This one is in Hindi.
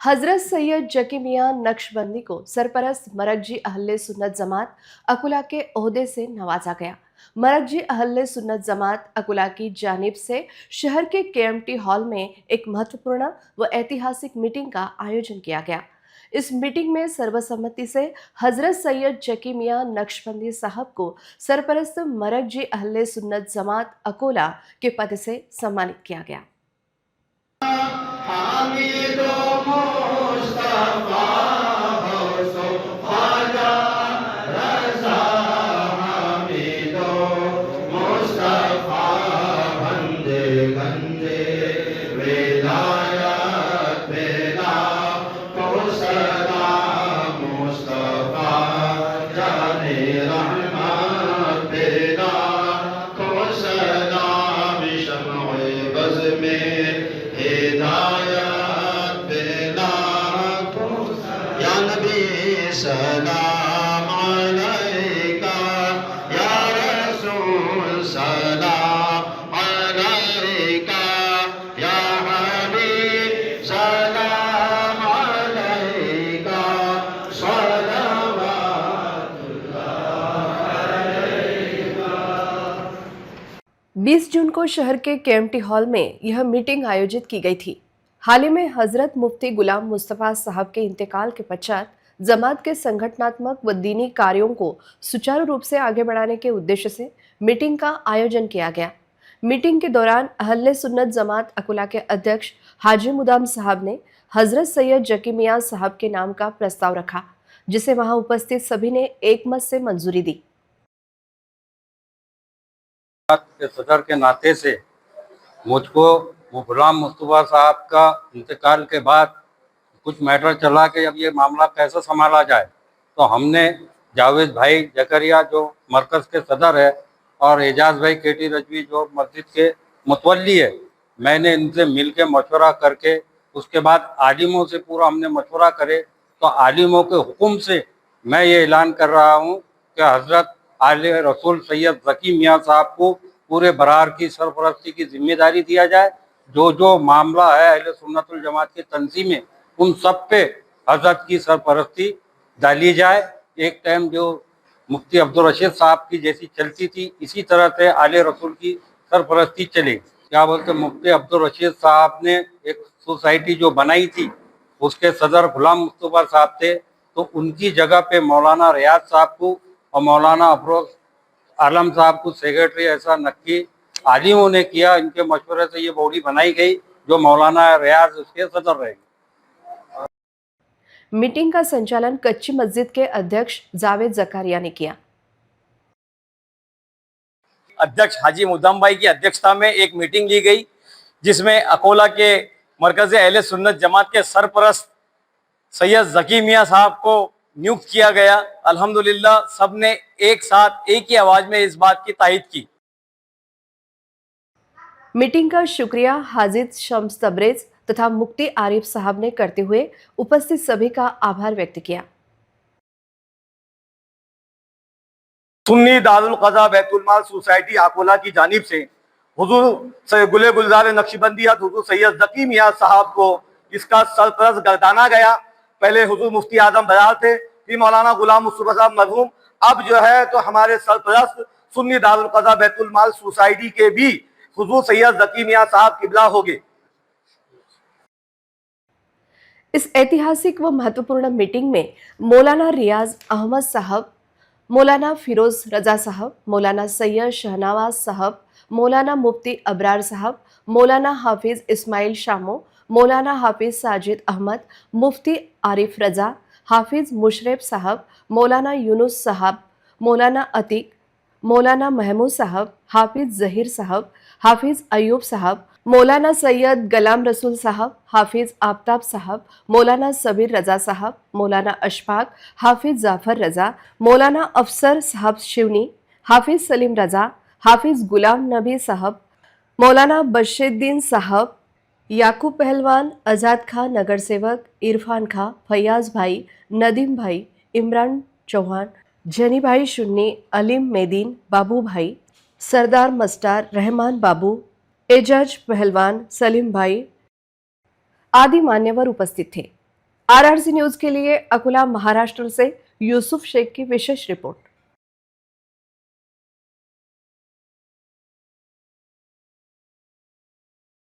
हजरत सैयद जकी मियां नक्शबंदी को सरपरस्त मरकजी अहले सुन्नत जमात अकुला के ओहदे से नवाजा गया। मरकजी अहले सुन्नत जमात अकुला की जानिब से शहर के केएमटी हॉल में एक महत्वपूर्ण व ऐतिहासिक मीटिंग का आयोजन किया गया। इस मीटिंग में सर्वसम्मति से हजरत सैयद जकी मियां नक्शबंदी साहब को सरपरस्त मरकजी अहले सुन्नत जमात अकोला के पद से सम्मानित किया गया। सलाम अलैका या रसूल सलाम अलैका या हबीब सलाम अलैका सलावतुल्लाह। 20 जून को शहर के केएमटी हॉल में यह मीटिंग आयोजित की गई थी। हाल ही में हजरत मुफ्ती गुलाम मुस्तफा साहब के इंतकाल के पश्चात जमात के संगठनात्मक व दीनी कार्यों को सुचारू रूप से आगे बढ़ाने के उद्देश्य से मीटिंग का आयोजन किया गया। मीटिंग के दौरान अहले सुन्नत जमात अकुला के अध्यक्ष हाजी मुदाम साहब ने हजरत सैयद जकी मियां साहब के नाम का प्रस्ताव रखा, जिसे वहां उपस्थित सभी ने एकमत से मंजूरी दी। के सदर के नाते से मुझको गुलाम मुस्तफा साहब का इंतकाल के बाद कुछ मैटर चला कि अब ये मामला कैसे संभाला जाए, तो हमने जावेद भाई जकरिया जो मरकज़ के सदर है और एजाज भाई केटी रजवी जो मस्जिद के मुतवल्ली है, मैंने इनसे मिल के मशवरा करके उसके बाद आलिमों से पूरा हमने मशवरा करे, तो आलिमों के हुक्म से मैं ये ऐलान कर रहा हूँ कि हज़रत आले रसूल सैयद जकी मियां साहब को पूरे बरार की सरपरस्ती की जिम्मेदारी दिया जाए। जो जो मामला है अहले सुन्नतुल जमात की तंजीमें उन सब पे हजरत की सरपरस्ती डाली जाए। एक टाइम जो मुफ्ती अब्दुल रशीद साहब की जैसी चलती थी, इसी तरह से आले रसूल की सरपरस्ती चले। क्या बोलते, मुफ्ती अब्दुल रशीद साहब ने एक सोसाइटी जो बनाई थी उसके सदर गुलाम मुस्तफा साहब थे, तो उनकी जगह पे मौलाना रियाज साहब को और मौलाना अफरोज आलम साहब को सेक्रेटरी ऐसा नक्की आलिमों ने किया। इनके मशवरे से ये बॉडी बनाई गई जो मौलाना रियाज उसके सदर रहेंगे। मीटिंग का संचालन कच्ची मस्जिद के अध्यक्ष जावेद जकारिया ने किया। अध्यक्ष हाजी मुदाम भाई की अध्यक्षता में एक मीटिंग ली गई, जिसमें अकोला के मरकज़ अहले सुन्नत जमात के सरपरस्त सैयद जकी मियां साहब को नियुक्त किया गया। अल्हम्दुलिल्लाह सबने एक साथ एक ही आवाज में इस बात की तायीद की। मीटिंग का शुक्रिया हाजिद शम्स तबरेज तथा मुफ्ती आरिफ साहब ने करते हुए उपस्थित सभी का आभार व्यक्त किया। सुन्नी दारुल क़ज़ा बैतुल माल सोसाइटी अकोला की जानिब से हुजूर गुले गुलजार नक्शबंदियत हुजूर सैयद जकी मियां साहब को इसका सरपरस्त गर्दाना गया। पहले हुजूर मुफ्ती आजम बयार थे, फिर मौलाना गुलाम मुस्तफा साहब मरहूम, अब जो है तो हमारे सरपरस्त सुन्नी दारुल क़ज़ा बैतुल माल सोसाइटी के भी हुजूर सैयद जकी मियां साहब किबला हो गए। इस ऐतिहासिक व महत्वपूर्ण मीटिंग में मौलाना रियाज अहमद साहब, मौलाना फिरोज रजा साहब, मौलाना सैयद शहनवाज साहब, मौलाना मुफ्ती अबरार साहब, मौलाना हाफिज इस्माइल शामो, मौलाना हाफिज साजिद अहमद, मुफ्ती आरिफ रजा, हाफिज मुशरफ साहब, मौलाना यूनुस साहब, मौलाना अतीक, मौलाना महमूद साहब, हाफिज जहीर साहब, हाफिज अयूब साहब, मौलाना सैयद गलाम रसूल साहब, हाफिज आफ्ताब साहब, मौलाना सबीर रजा साहब, मौलाना अशफाक, हाफिज जाफर रजा, मौलाना अफसर साहब शिवनी, हाफिज सलीम रजा, हाफिज गुलाम नबी साहब, मौलाना बशीरुद्दीन साहब, याकूब पहलवान, आज़ाद खां नगर सेवक, इरफान खां, फयाज भाई, नदीम भाई, इमरान चौहान, जनी भाई शुन्नी, अलीम मेदीन, बाबू भाई, सरदार मस्टार, रहमान बाबू, एजाज पहलवान, सलीम भाई आदि मान्यवर उपस्थित थे। RRC न्यूज के लिए अकोला महाराष्ट्र से यूसुफ शेख की विशेष रिपोर्ट।